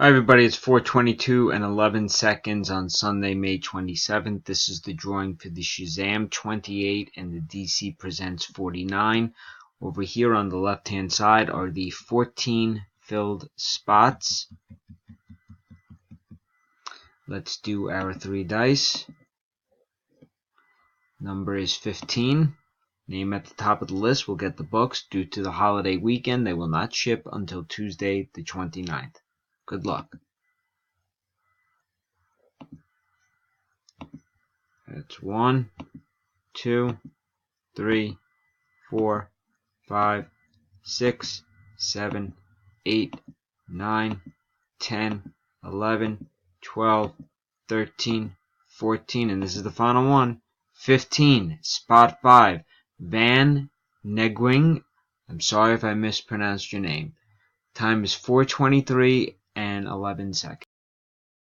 Hi everybody, it's 4:22 and 11 seconds on Sunday, May 27th. This is the drawing for the Shazam 28 and the DC Presents 49. Over here on the left hand side are the 14 filled spots. Let's do our 3 dice. Number is 15. Name at the top of the list will get the books. Due to the holiday weekend, they will not ship until Tuesday the 29th. Good luck. That's 1, 2, 3, 4, 5, 6, 7, 8, 9, 10, 11, 12, 13, 14, and this is the final one, 15, spot 5, Van Negwing. I'm sorry if I mispronounced your name. Time is 4:23 and 11 seconds.